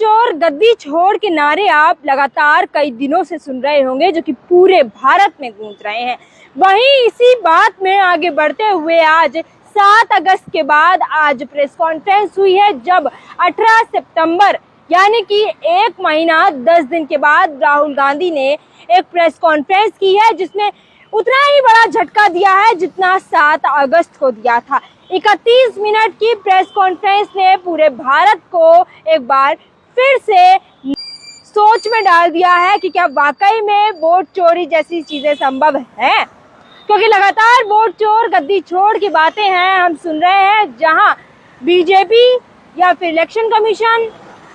चोर गद्दी छोड़ के नारे आप लगातार कई दिनों से सुन रहे होंगे, जो कि पूरे भारत में गूंज रहे हैं। वहीं इसी बात में आगे बढ़ते हुए आज 7 अगस्त के बाद आज प्रेस कॉन्फ्रेंस हुई है, जब 18 सितंबर यानी कि 1 महीना 10 दिन के बाद राहुल गांधी ने एक प्रेस कॉन्फ्रेंस की है, जिसमें उतना ही बड़ा झटका दिया है जितना 7 अगस्त को दिया था। 31 मिनट की प्रेस कॉन्फ्रेंस ने पूरे भारत को एक बार फिर से सोच में डाल दिया है कि क्या वाकई में वोट चोरी जैसी चीजें संभव हैं, क्योंकि लगातार वोट चोर गद्दी छोड़ की बातें हैं हम सुन रहे हैं, जहां बीजेपी या फिर इलेक्शन कमीशन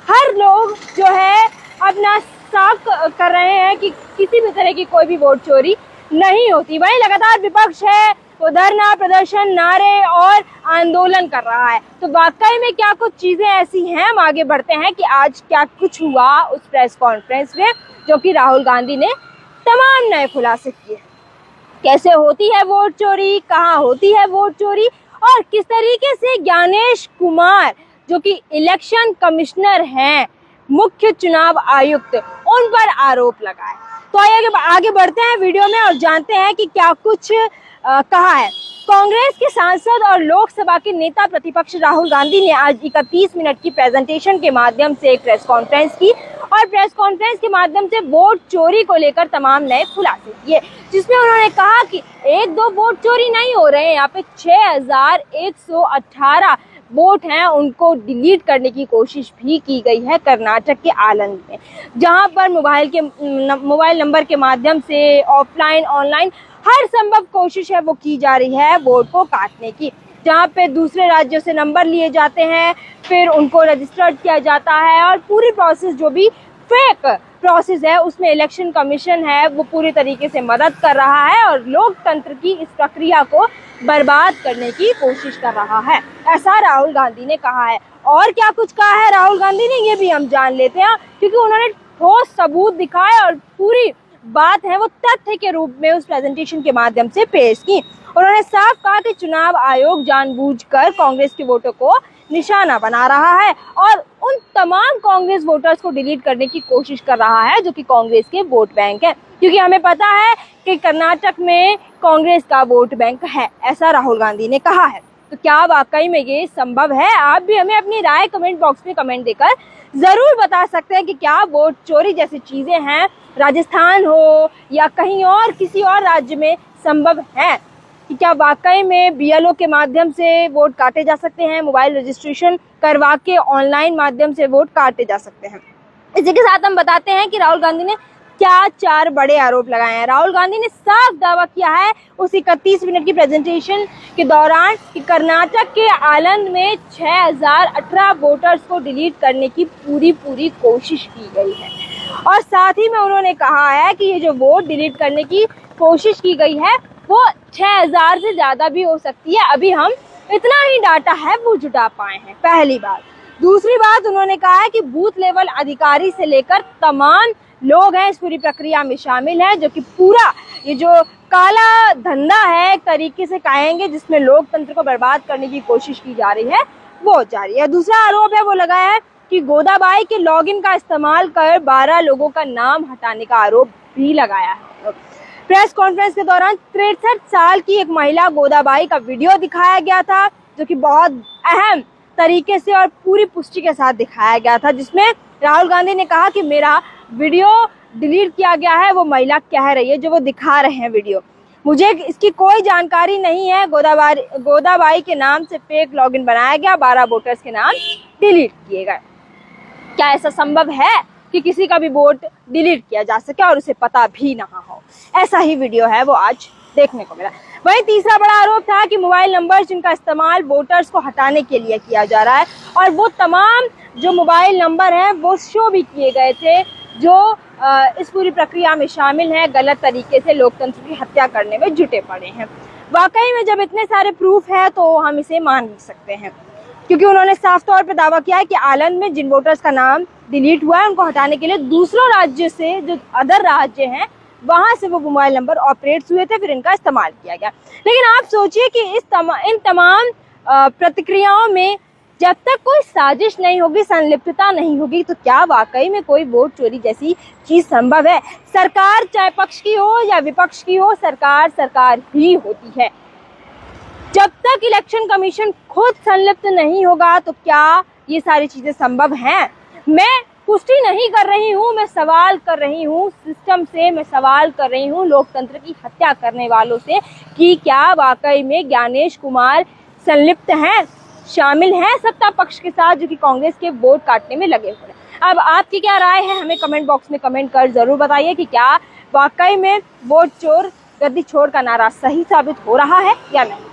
हर लोग जो है अपना साफ कर रहे हैं कि किसी भी तरह की कोई भी वोट चोरी नहीं होती। वहीं लगातार विपक्ष है वो धरना प्रदर्शन, नारे और आंदोलन कर रहा है। तो वाकई में क्या कुछ चीजें ऐसी हैं, हम आगे बढ़ते हैं कि आज क्या कुछ हुआ उस प्रेस कॉन्फ्रेंस में, जो कि राहुल गांधी ने तमाम नए खुलासे किए। कैसे होती है वोट चोरी, कहाँ होती है वोट चोरी, और किस तरीके से ज्ञानेश कुमार जो कि इलेक्शन कमिश्नर हैं, मुख्य चुनाव आयुक्त, उन पर आरोप लगाए। तो आगे बढ़ते हैं वीडियो में और जानते हैं कि क्या कुछ कहा है। कांग्रेस के सांसद और लोकसभा के नेता प्रतिपक्ष राहुल गांधी ने आज 31 मिनट की प्रेजेंटेशन के माध्यम से एक प्रेस कॉन्फ्रेंस की और प्रेस कॉन्फ्रेंस के माध्यम से वोट चोरी को लेकर तमाम नए खुलासे किए, जिसमें उन्होंने कहा कि 1-2 वोट चोरी नहीं हो रहे हैं, यहाँ पे 6118 वोट हैं, उनको डिलीट करने की कोशिश भी की गई है कर्नाटक के आलंद में, जहां पर मोबाइल नंबर के माध्यम से ऑफलाइन ऑनलाइन हर संभव कोशिश है वो की जा रही है वोट को काटने की, जहां पे दूसरे राज्यों से नंबर लिए जाते हैं, फिर उनको रजिस्टर्ड किया जाता है और पूरी प्रोसेस जो भी फेक प्रोसेस है उसमें इलेक्शन कमीशन है वो पूरी तरीके से मदद कर रहा है और लोकतंत्र की इस प्रक्रिया को बर्बाद करने की कोशिश कर रहा है, ऐसा राहुल गांधी ने कहा है। और क्या कुछ कहा है राहुल गांधी ने, ये भी हम जान लेते हैं, क्योंकि उन्होंने ठोस सबूत दिखाए और पूरी बात है वो तथ्य के रूप में उस प्रेजेंटेशन के माध्यम से पेश की। उन्होंने साफ कहा कि चुनाव आयोग जानबूझकर कांग्रेस के वोटों को निशाना बना रहा है और उन तमाम कांग्रेस वोटर्स को डिलीट करने की कोशिश कर रहा है जो कि कांग्रेस के वोट बैंक है, क्योंकि हमें पता है कि कर्नाटक में कांग्रेस का वोट बैंक है, ऐसा राहुल गांधी ने कहा है। तो क्या वाकई में ये संभव है? आप भी हमें अपनी राय कमेंट बॉक्स में कमेंट देकर जरूर बता सकते हैं कि क्या वोट चोरी जैसी चीजें हैं राजस्थान हो या कहीं और किसी और राज्य में संभव है, कि क्या वाकई में बीएलओ के माध्यम से वोट काटे जा सकते हैं, मोबाइल रजिस्ट्रेशन करवा के ऑनलाइन माध्यम से वोट काटे जा सकते हैं। इसी के साथ हम बताते हैं कि राहुल गांधी ने क्या 4 बड़े आरोप लगाए हैं। राहुल गांधी ने साफ दावा किया है उस 31 मिनट की प्रेजेंटेशन के दौरान कि कर्नाटक के आलंद में 6018 वोटर्स को डिलीट करने की पूरी कोशिश की गई है, और साथ ही में उन्होंने कहा है कि ये जो वोट डिलीट करने की कोशिश की गई है वो 6000 से ज्यादा भी हो सकती है। अभी हम इतना ही डाटा है वो जुटा पाए हैं, पहली बात। दूसरी बात, उन्होंने कहा है कि बूथ लेवल अधिकारी से लेकर तमाम लोग हैं इस पूरी प्रक्रिया में शामिल हैं, जो कि पूरा ये जो काला धंधा है एक तरीके से कहेंगे जिसमें लोकतंत्र को बर्बाद करने की कोशिश की जा रही है वो जारी है। दूसरा आरोप है वो लगाया है कि गोदाबाई के लॉगिन का इस्तेमाल कर 12 लोगों का नाम हटाने का आरोप भी लगाया है। प्रेस कॉन्फ्रेंस के दौरान 63 साल की एक महिला गोदाबाई का वीडियो दिखाया गया था, जो कि बहुत अहम तरीके से और पूरी पुष्टि के साथ दिखाया गया था, जिसमें राहुल गांधी ने कहा कि मेरा वीडियो डिलीट किया गया है, वो महिला कह रही है जो वो दिखा रहे हैं वीडियो, मुझे इसकी कोई जानकारी नहीं है, गोदाबाई के नाम से फेक लॉगिन बनाया गया, 12 वोटर्स के नाम डिलीट किए गए। क्या ऐसा संभव है कि किसी का भी वोट डिलीट किया जा सके और उसे पता भी ना हो? ऐसा ही वीडियो है वो आज देखने को मिला। वहीं तीसरा बड़ा आरोप था कि मोबाइल नंबर जिनका इस्तेमाल वोटर्स को हटाने के लिए किया जा रहा है, और वो तमाम जो मोबाइल नंबर हैं वो शो भी किए गए थे जो इस पूरी प्रक्रिया में शामिल हैं, गलत तरीके से लोकतंत्र की हत्या करने में जुटे पड़े हैं। वाकई में जब इतने सारे प्रूफ है तो हम इसे मान भी सकते हैं, क्योंकि उन्होंने साफ तौर पर दावा किया है कि आलंद में जिन वोटर्स का नाम डिलीट हुआ है उनको हटाने के लिए दूसरों राज्य से, जो अदर राज्य हैं, वहां से वो मोबाइल नंबर ऑपरेट हुए थे, फिर इनका इस्तेमाल किया गया। लेकिन आप सोचिए कि इन तमाम प्रतिक्रियाओं में जब तक कोई साजिश नहीं होगी, संलिप्तता नहीं होगी, तो क्या वाकई में कोई वोट चोरी जैसी चीज संभव है? सरकार चाहे पक्ष की हो या विपक्ष की हो, सरकार सरकार ही होती है। जब तक इलेक्शन कमीशन खुद संलिप्त नहीं होगा तो क्या ये सारी चीजें संभव हैं? मैं पुष्टि नहीं कर रही हूँ, मैं सवाल कर रही हूँ सिस्टम से, मैं सवाल कर रही हूँ लोकतंत्र की हत्या करने वालों से कि क्या वाकई में ज्ञानेश कुमार संलिप्त हैं, शामिल हैं सत्ता पक्ष के साथ, जो कि कांग्रेस के वोट काटने में लगे हुए हैं। अब आपकी क्या राय है, हमें कमेंट बॉक्स में कमेंट कर जरूर बताइए कि क्या वाकई में वोट चोर गद्दी छोड़ का नारा सही साबित हो रहा है या नहीं।